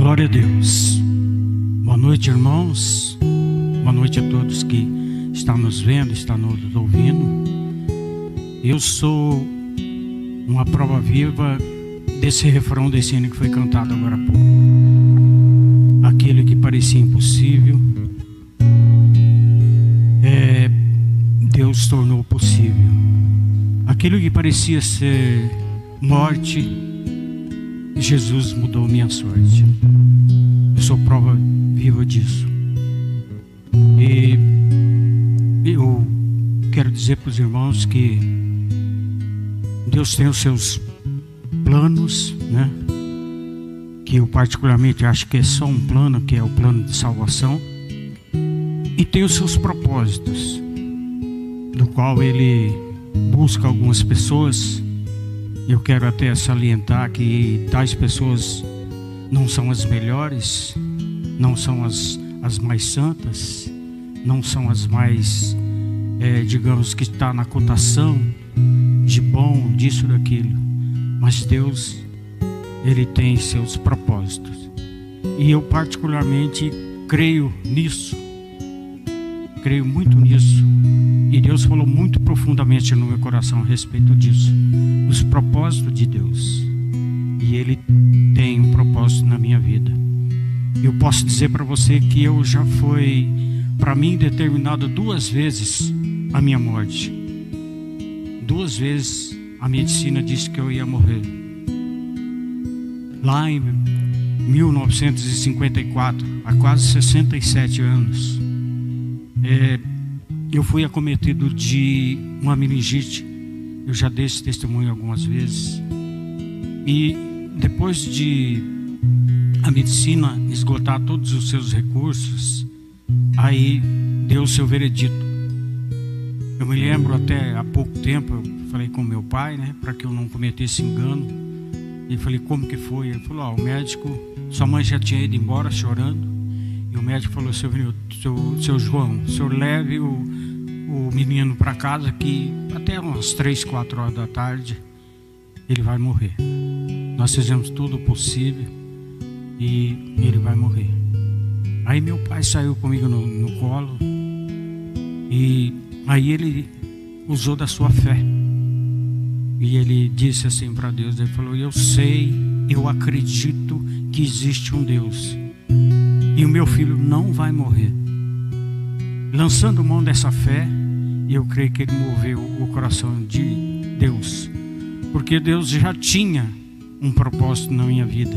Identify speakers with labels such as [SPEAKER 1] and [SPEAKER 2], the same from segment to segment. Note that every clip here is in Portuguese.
[SPEAKER 1] Glória a Deus. Boa noite, irmãos. Boa noite a todos que estão nos vendo, estão nos ouvindo. Eu sou uma prova viva desse refrão desse hino que foi cantado agora há pouco. Aquele que parecia impossível, Deus tornou possível. Aquilo que parecia ser morte, Jesus mudou minha sorte. Eu sou prova viva disso. E eu quero dizer para os irmãos que Deus tem os seus planos, né? Que eu particularmente acho que é só um plano, que é o plano de salvação. E tem os seus propósitos, do qual Ele busca algumas pessoas. Eu quero até salientar que tais pessoas não são as melhores, não são as mais santas, não são as mais, digamos que está na cotação de bom, disso, daquilo. Mas Deus, Ele tem seus propósitos. E eu particularmente creio nisso. Creio muito nisso. E Deus falou muito profundamente no meu coração a respeito disso. Os propósitos de Deus. E Ele tem um propósito na minha vida. Eu posso dizer para você que eu já foi, para mim, determinado 2 vezes a minha morte. 2 vezes a medicina disse que eu ia morrer. Lá em 1954, há quase 67 anos, eu fui acometido de uma meningite. Eu já dei esse testemunho algumas vezes. E depois de a medicina esgotar todos os seus recursos, aí deu o seu veredito. Eu me lembro, até há pouco tempo, eu falei com meu pai, né, para que eu não cometesse engano. E falei, como que foi? Ele falou, o médico, sua mãe já tinha ido embora chorando. E o médico falou, seu João, o senhor leve o menino para casa, que até umas 3, 4 horas da tarde ele vai morrer. Nós fizemos tudo o possível e ele vai morrer. Aí meu pai saiu comigo no colo e aí ele usou da sua fé. E ele disse assim para Deus, ele falou, eu sei, eu acredito que existe um Deus. E o meu filho não vai morrer. Lançando mão dessa fé, eu creio que ele moveu o coração de Deus. Porque Deus já tinha um propósito na minha vida.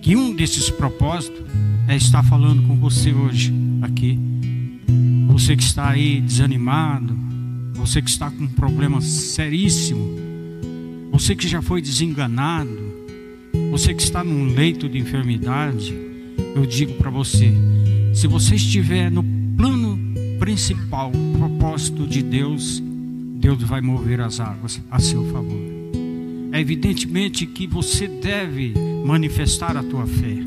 [SPEAKER 1] Que um desses propósitos é estar falando com você hoje, aqui. Você que está aí desanimado, você que está com um problema seríssimo, você que já foi desenganado, você que está num leito de enfermidade, eu digo para você, se você estiver no plano principal, propósito de Deus, Deus vai mover as águas a seu favor. É evidentemente que você deve manifestar a tua fé.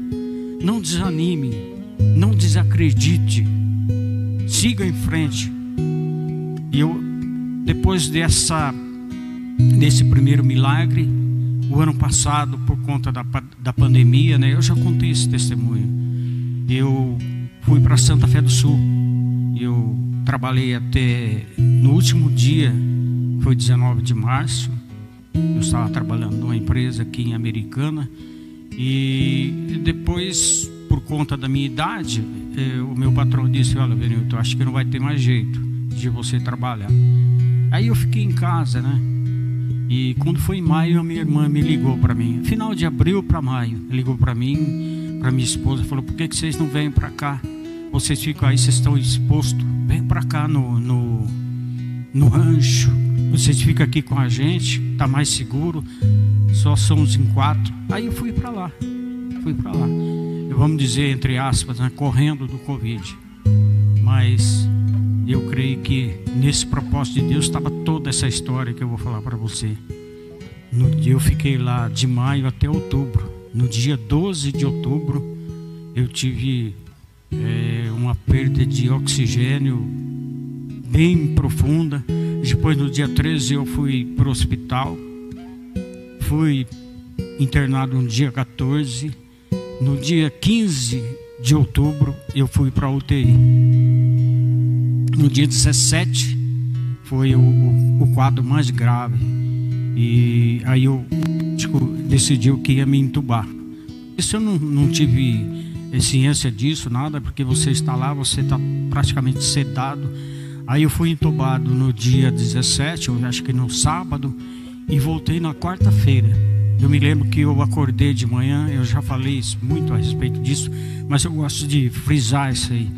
[SPEAKER 1] Não desanime, não desacredite, siga em frente. E eu, depois desse primeiro milagre, o ano passado, por conta da pandemia, né, eu já contei esse testemunho. Eu fui para Santa Fé do Sul. Eu trabalhei até no último dia, foi 19 de março. Eu estava trabalhando numa empresa aqui em Americana. E depois, por conta da minha idade, o meu patrão disse, olha, Benilton, acho que não vai ter mais jeito de você trabalhar. Aí eu fiquei em casa, né? E quando foi em maio, a minha irmã me ligou para mim. Final de abril para maio, ligou para mim, para minha esposa, falou, por que vocês não vêm para cá? Vocês ficam aí, vocês estão expostos. Vem para cá no rancho. Vocês ficam aqui com a gente, tá mais seguro. Só somos em 4. Aí eu fui para lá. Vamos dizer, entre aspas, né, correndo do Covid. Mas eu creio que nesse propósito de Deus estava toda essa história que eu vou falar para você. Eu fiquei lá de maio até outubro. No dia 12 de outubro, eu tive uma perda de oxigênio bem profunda. Depois, no dia 13, eu fui para o hospital. Fui internado no dia 14. No dia 15 de outubro eu fui para a UTI. No dia 17 foi o quadro mais grave. E aí o médico decidiu que ia me entubar. Isso eu não tive ciência disso, nada, porque você está lá, você está praticamente sedado. Aí eu fui entubado no dia 17, eu acho que no sábado, e voltei na quarta-feira. Eu me lembro que eu acordei de manhã, eu já falei muito a respeito disso, mas eu gosto de frisar isso aí.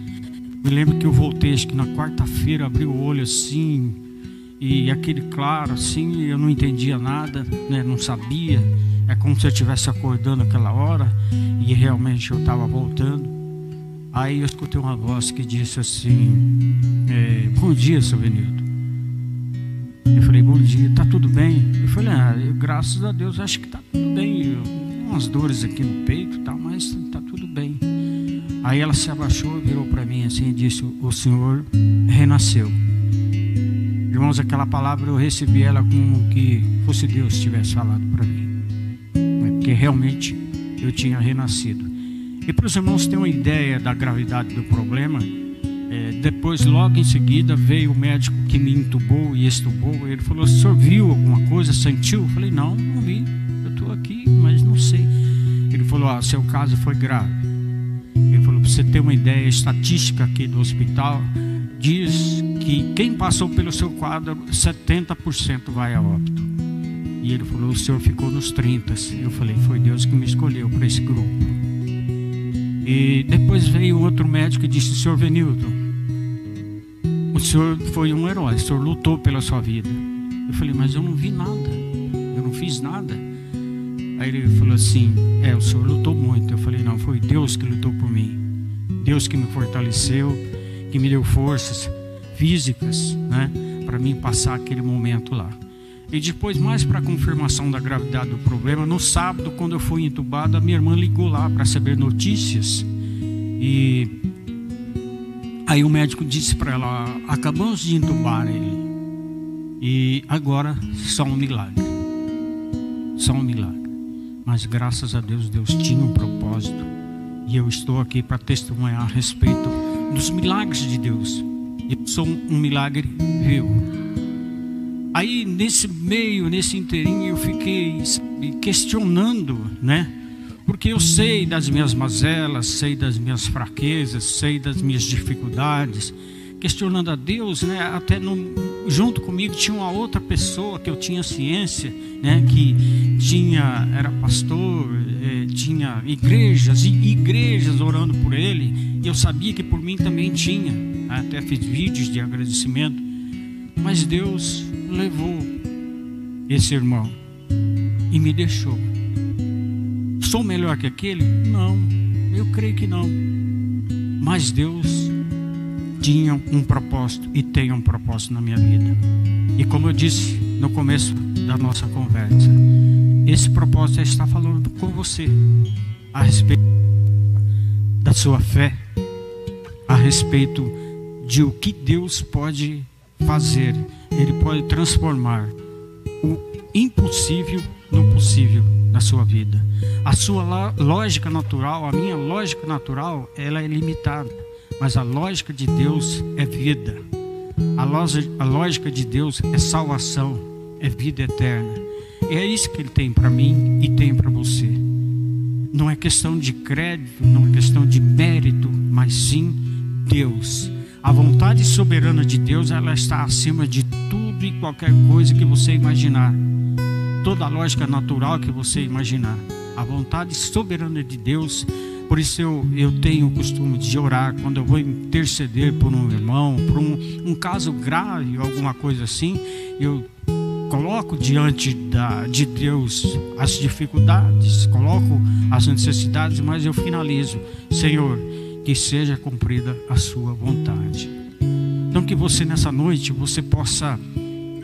[SPEAKER 1] Me lembro que eu voltei, acho que na quarta-feira, abri o olho assim, e aquele claro assim, eu não entendia nada, né? Não sabia. É como se eu estivesse acordando aquela hora, e realmente eu estava voltando. Aí eu escutei uma voz que disse assim: bom dia, seu Venildo. Eu falei: bom dia, tá tudo bem? Eu falei: graças a Deus, acho que tá tudo bem. Umas dores aqui no peito, tá, mas tá tudo bem. Aí ela se abaixou, virou para mim assim e disse: o senhor renasceu. Irmãos, aquela palavra eu recebi ela como que fosse Deus que tivesse falado para mim, porque realmente eu tinha renascido. E para os irmãos terem uma ideia da gravidade do problema, depois, logo em seguida, veio o médico que me entubou e extubou. Ele falou: o senhor viu alguma coisa, sentiu? Eu falei: não vi, eu estou aqui, mas não sei. Ele falou: seu caso foi grave. Ele falou: para você ter uma ideia, a estatística aqui do hospital diz que quem passou pelo seu quadro, 70% vai a óbito. E ele falou: o senhor ficou nos 30%. Eu falei: foi Deus que me escolheu para esse grupo. E depois veio outro médico e disse: senhor Venildo, o senhor foi um herói, o senhor lutou pela sua vida. Eu falei: mas eu não vi nada, eu não fiz nada. Aí ele falou assim: o senhor lutou muito. Eu falei: não, foi Deus que lutou por mim. Deus que me fortaleceu, que me deu forças físicas, né, para mim passar aquele momento lá. E depois, mais para confirmação da gravidade do problema, no sábado, quando eu fui entubado, a minha irmã ligou lá para saber notícias. E aí o médico disse para ela: acabamos de entubar ele, e agora só um milagre. Só um milagre. Mas graças a Deus, Deus tinha um propósito. E eu estou aqui para testemunhar a respeito dos milagres de Deus. Eu sou um milagre vivo. Aí nesse meio, nesse inteirinho, eu fiquei questionando, né? Porque eu sei das minhas mazelas, sei das minhas fraquezas, sei das minhas dificuldades, questionando a Deus, né? Até junto comigo tinha uma outra pessoa que eu tinha ciência, né? Que era pastor, tinha igrejas e igrejas orando por ele, e eu sabia que por mim também tinha, até fiz vídeos de agradecimento. Mas Deus levou esse irmão e me deixou. Sou melhor que aquele? Não, eu creio que não. Mas Deus tinha um propósito e tem um propósito na minha vida. E como eu disse no começo da nossa conversa, esse propósito é estar falando com você a respeito da sua fé, a respeito de o que Deus pode fazer. Ele pode transformar o impossível no possível na sua vida. A sua lógica natural, a minha lógica natural, ela é limitada, mas a lógica de Deus é vida. A lógica de Deus é salvação, é vida eterna. E é isso que Ele tem para mim e tem para você. Não é questão de crédito, não é questão de mérito, mas sim Deus. A vontade soberana de Deus, ela está acima de tudo e qualquer coisa que você imaginar. Toda a lógica natural que você imaginar. A vontade soberana de Deus. Por isso eu tenho o costume de orar quando eu vou interceder por um irmão, por um caso grave, alguma coisa assim. Eu coloco diante de Deus as dificuldades, coloco as necessidades, mas eu finalizo: Senhor, que seja cumprida a sua vontade. Então que você nessa noite, você possa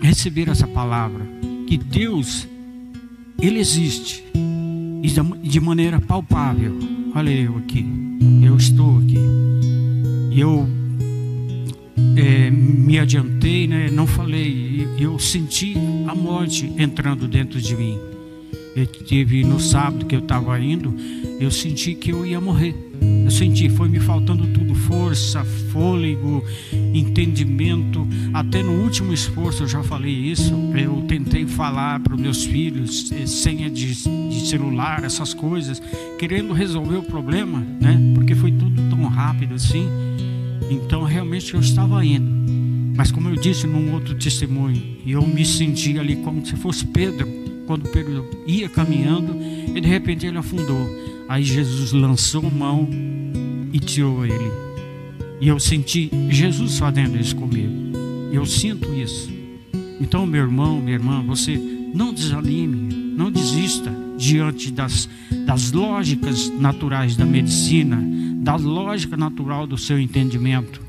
[SPEAKER 1] receber essa palavra, que Deus, Ele existe, e de maneira palpável. Olha eu aqui, eu estou aqui, eu me adiantei, né? Não falei, eu senti a morte entrando dentro de mim. No sábado que eu estava indo, eu senti que eu ia morrer. Eu senti, foi me faltando tudo: força, fôlego, entendimento. Até no último esforço, eu já falei isso, eu tentei falar para os meus filhos senha de celular, essas coisas, querendo resolver o problema, né? Porque foi tudo tão rápido assim. Então realmente eu estava indo, mas como eu disse num outro testemunho, eu me senti ali como se fosse Pedro. Quando Pedro ia caminhando e de repente ele afundou. Aí Jesus lançou mão e tirou ele. E eu senti Jesus fazendo isso comigo. Eu sinto isso. Então, meu irmão, minha irmã, você não desanime, não desista diante das lógicas naturais da medicina, da lógica natural do seu entendimento.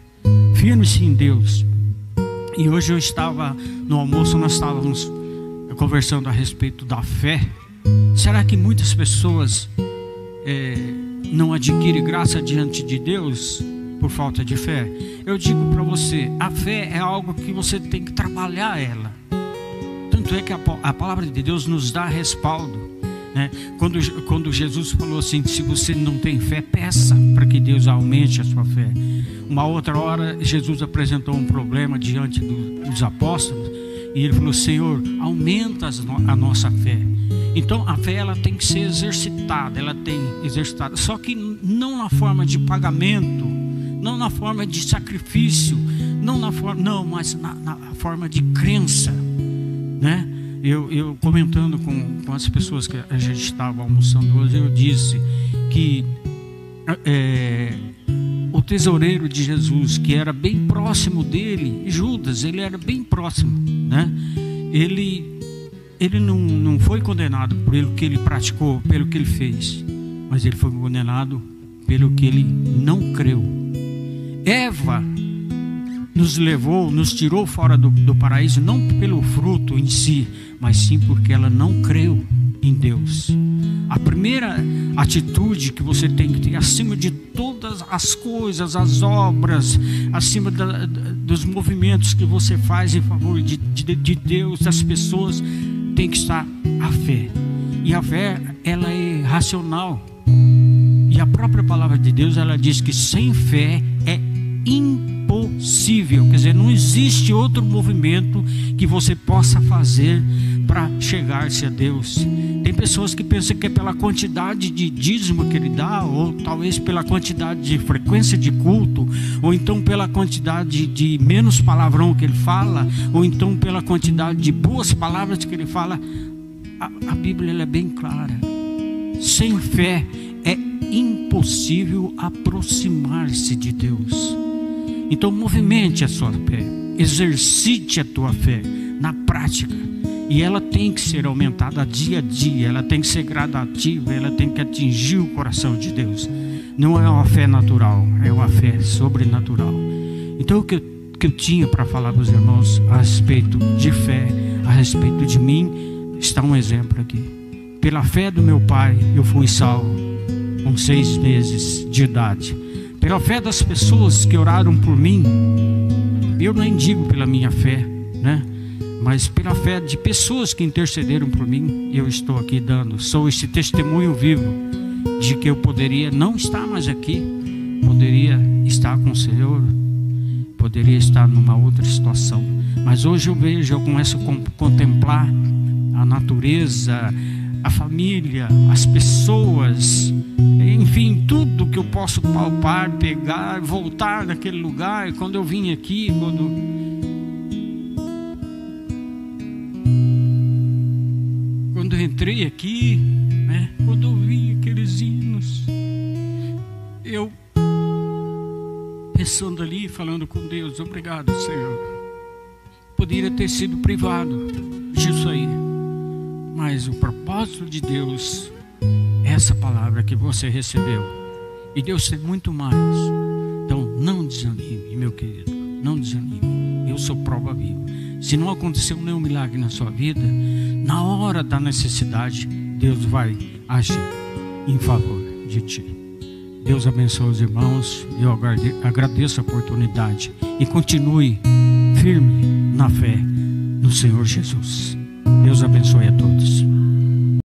[SPEAKER 1] Firme-se em Deus. E hoje eu estava no almoço, nós estávamos conversando a respeito da fé. Será que muitas pessoas não adquirem graça diante de Deus por falta de fé? Eu digo para você, a fé é algo que você tem que trabalhar ela. Tanto é que a palavra de Deus nos dá respaldo, né? Quando Jesus falou assim: se você não tem fé, peça para que Deus aumente a sua fé. Uma outra hora Jesus apresentou um problema diante dos apóstolos e ele falou: Senhor, aumenta a nossa fé. Então a fé, ela tem que ser exercitada, só que não na forma de pagamento, não na forma de sacrifício, mas na forma de crença, né? Eu comentando com as pessoas que a gente estava almoçando hoje, eu disse que o tesoureiro de Jesus, que era bem próximo dele, Judas, ele era bem próximo, né? Ele não foi condenado pelo que ele praticou, pelo que ele fez, mas ele foi condenado pelo que ele não creu. Eva nos tirou fora do paraíso, não pelo fruto em si, mas sim porque ela não creu em Deus. A primeira atitude que você tem que ter, acima de todas as coisas, as obras, acima dos movimentos que você faz em favor de Deus, das pessoas, tem que estar a fé. E a fé, ela é racional. E a própria palavra de Deus, ela diz que sem fé é impossível. Quer dizer, não existe outro movimento que você possa fazer para chegar-se a Deus. Tem pessoas que pensam que é pela quantidade de dízimo que ele dá, ou talvez pela quantidade de frequência de culto, ou então pela quantidade de menos palavrão que ele fala, ou então pela quantidade de boas palavras que ele fala. A Bíblia, ela é bem clara: sem fé é impossível aproximar-se de Deus. Então movimente a sua fé, exercite a tua fé na prática, e ela tem que ser aumentada dia a dia, ela tem que ser gradativa, ela tem que atingir o coração de Deus. Não é uma fé natural, é uma fé sobrenatural. Então o que eu tinha para falar para os irmãos a respeito de fé, a respeito de mim, está um exemplo aqui. Pela fé do meu pai, eu fui salvo com 6 meses de idade. Pela fé das pessoas que oraram por mim, eu nem digo pela minha fé, né? Mas pela fé de pessoas que intercederam por mim, eu estou aqui sou esse testemunho vivo de que eu poderia não estar mais aqui, poderia estar com o Senhor, poderia estar numa outra situação, mas hoje eu começo a contemplar a natureza, a família, as pessoas, enfim, tudo que eu posso palpar, pegar, voltar naquele lugar. Quando eu vim aqui, quando eu entrei aqui, né, quando eu vi aqueles hinos, eu pensando ali, falando com Deus: obrigado, Senhor. Poderia ter sido privado disso aí, mas o propósito de Deus é essa palavra que você recebeu, e Deus tem muito mais. Então não desanime, meu querido, não desanime. Eu sou prova viva. Se não aconteceu nenhum milagre na sua vida, na hora da necessidade, Deus vai agir em favor de ti. Deus abençoe os irmãos. Eu agradeço a oportunidade e continue firme na fé no Senhor Jesus. Deus abençoe a todos.